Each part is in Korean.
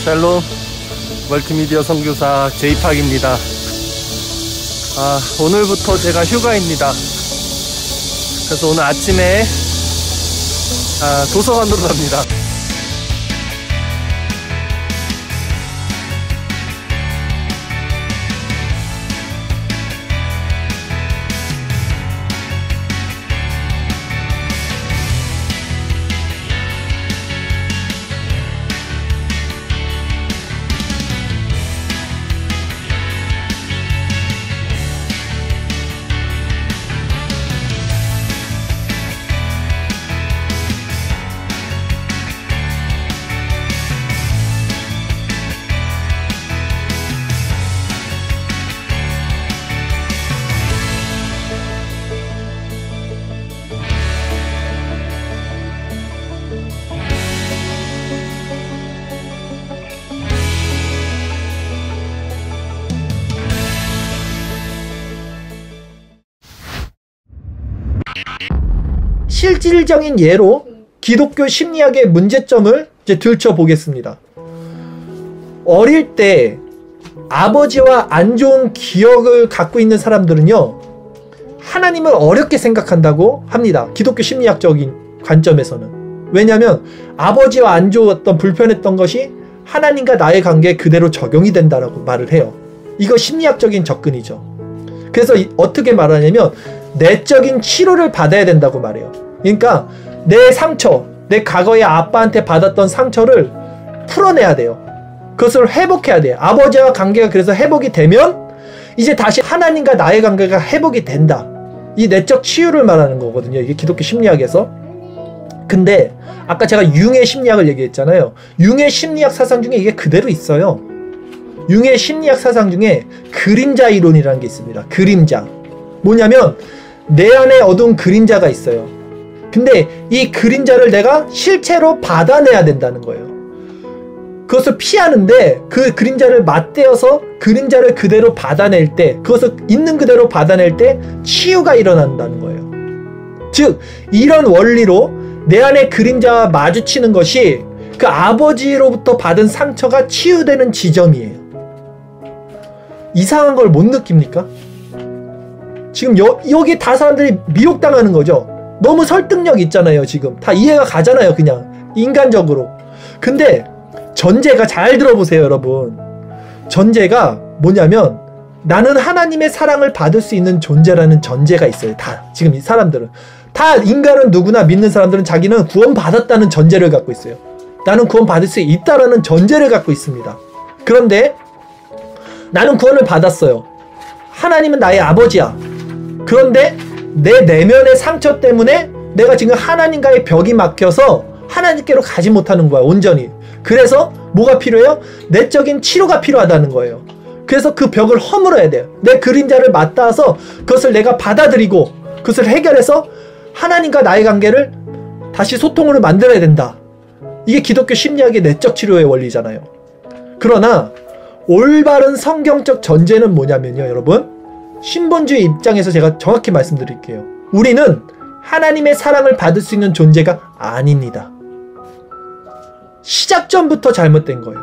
샬롬 멀티미디어 선교사 제이팍입니다. 오늘부터 제가 휴가입니다. 그래서 오늘 아침에 도서관으로 갑니다. 실질적인 예로 기독교 심리학의 문제점을 이제 들춰보겠습니다. 어릴 때 아버지와 안 좋은 기억을 갖고 있는 사람들은요, 하나님을 어렵게 생각한다고 합니다. 기독교 심리학적인 관점에서는. 왜냐하면 아버지와 안 좋았던, 불편했던 것이 하나님과 나의 관계에 그대로 적용이 된다라고 말을 해요. 이거 심리학적인 접근이죠. 그래서 어떻게 말하냐면 내적인 치료를 받아야 된다고 말해요. 그러니까 내 상처, 내 과거에 아빠한테 받았던 상처를 풀어내야 돼요. 그것을 회복해야 돼요. 아버지와 관계가 그래서 회복이 되면 이제 다시 하나님과 나의 관계가 회복이 된다. 이 내적 치유를 말하는 거거든요. 이게 기독교 심리학에서. 근데 아까 제가 융의 심리학을 얘기했잖아요. 융의 심리학 사상 중에 이게 그대로 있어요. 융의 심리학 사상 중에 그림자 이론이라는 게 있습니다. 그림자. 뭐냐면 내 안에 어두운 그림자가 있어요. 근데 이 그림자를 내가 실체로 받아내야 된다는 거예요. 그것을 피하는데 그 그림자를 맞대어서 그림자를 그대로 받아낼 때, 그것을 있는 그대로 받아낼 때 치유가 일어난다는 거예요. 즉 이런 원리로 내 안에 그림자와 마주치는 것이 그 아버지로부터 받은 상처가 치유되는 지점이에요. 이상한 걸 못 느낍니까? 지금 여기 다 사람들이 미혹당하는 거죠. 너무 설득력 있잖아요. 지금 다 이해가 가잖아요. 그냥 인간적으로. 근데 전제가, 잘 들어보세요 여러분. 전제가 뭐냐면 나는 하나님의 사랑을 받을 수 있는 존재라는 전제가 있어요. 다 지금 이 사람들은 다, 인간은 누구나 믿는 사람들은 자기는 구원받았다는 전제를 갖고 있어요. 나는 구원받을 수 있다라는 전제를 갖고 있습니다. 그런데 나는 구원을 받았어요. 하나님은 나의 아버지야. 그런데 내 내면의 상처 때문에 내가 지금 하나님과의 벽이 막혀서 하나님께로 가지 못하는 거야, 온전히. 그래서 뭐가 필요해요? 내적인 치료가 필요하다는 거예요. 그래서 그 벽을 허물어야 돼요. 내 그림자를 맞닿아서 그것을 내가 받아들이고 그것을 해결해서 하나님과 나의 관계를 다시 소통으로 만들어야 된다. 이게 기독교 심리학의 내적 치료의 원리잖아요. 그러나 올바른 성경적 전제는 뭐냐면요, 여러분. 신본주의 입장에서 제가 정확히 말씀드릴게요. 우리는 하나님의 사랑을 받을 수 있는 존재가 아닙니다. 시작점부터 잘못된 거예요.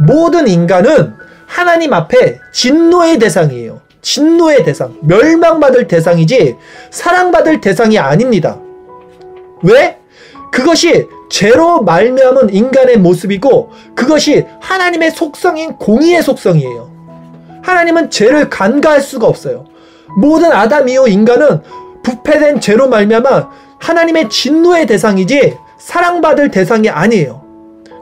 모든 인간은 하나님 앞에 진노의 대상이에요. 진노의 대상, 멸망받을 대상이지 사랑받을 대상이 아닙니다. 왜? 그것이 죄로 말미암은 인간의 모습이고 그것이 하나님의 속성인 공의의 속성이에요. 하나님은 죄를 간과할 수가 없어요. 모든 아담 이후 인간은 부패된 죄로 말미암아 하나님의 진노의 대상이지 사랑받을 대상이 아니에요.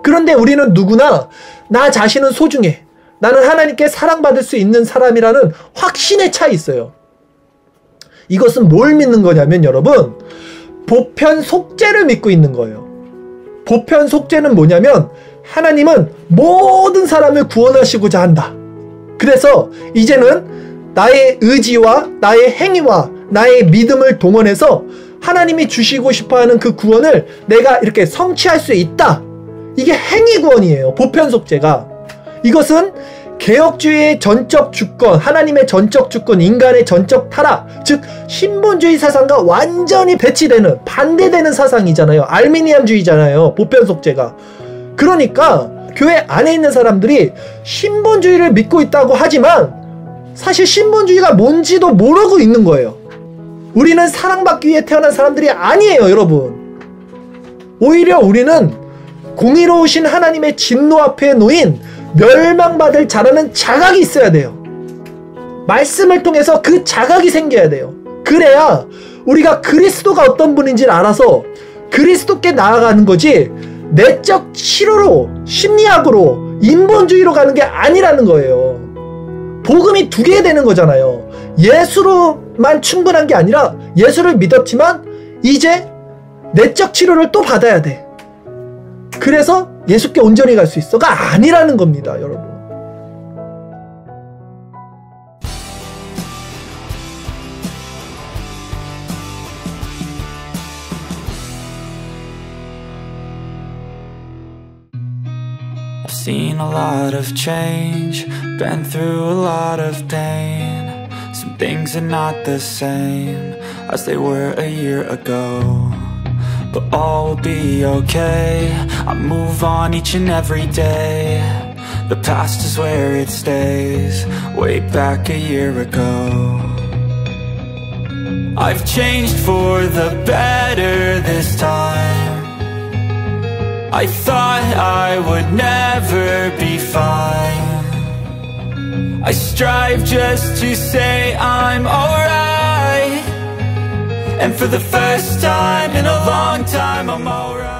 그런데 우리는 누구나 나 자신은 소중해, 나는 하나님께 사랑받을 수 있는 사람이라는 확신에 차 있어요. 이것은 뭘 믿는 거냐면 여러분, 보편 속죄를 믿고 있는 거예요. 보편 속죄는 뭐냐면 하나님은 모든 사람을 구원하시고자 한다. 그래서 이제는 나의 의지와 나의 행위와 나의 믿음을 동원해서 하나님이 주시고 싶어하는 그 구원을 내가 이렇게 성취할 수 있다. 이게 행위구원이에요. 보편속죄가. 이것은 개혁주의의 전적 주권, 하나님의 전적 주권, 인간의 전적 타락, 즉 신본주의 사상과 완전히 배치되는, 반대되는 사상이잖아요. 알미니안주의잖아요. 보편속죄가. 그러니까 교회 안에 있는 사람들이 신본주의를 믿고 있다고 하지만 사실 신본주의가 뭔지도 모르고 있는 거예요. 우리는 사랑받기 위해 태어난 사람들이 아니에요, 여러분. 오히려 우리는 공의로우신 하나님의 진노 앞에 놓인 멸망받을 자라는 자각이 있어야 돼요. 말씀을 통해서 그 자각이 생겨야 돼요. 그래야 우리가 그리스도가 어떤 분인지를 알아서 그리스도께 나아가는 거지, 내적 치료로, 심리학으로, 인본주의로 가는 게 아니라는 거예요. 복음이 두 개 되는 거잖아요. 예수로만 충분한 게 아니라 예수를 믿었지만 이제 내적 치료를 또 받아야 돼. 그래서 예수께 온전히 갈 수 있어가 아니라는 겁니다, 여러분. I've seen a lot of change, been through a lot of pain. Some things are not the same as they were a year ago, but all will be okay. I move on each and every day. The past is where it stays, way back a year ago. I've changed for the better this time. I thought I would never be fine. I strive just to say I'm alright, and for the first time in a long time I'm alright.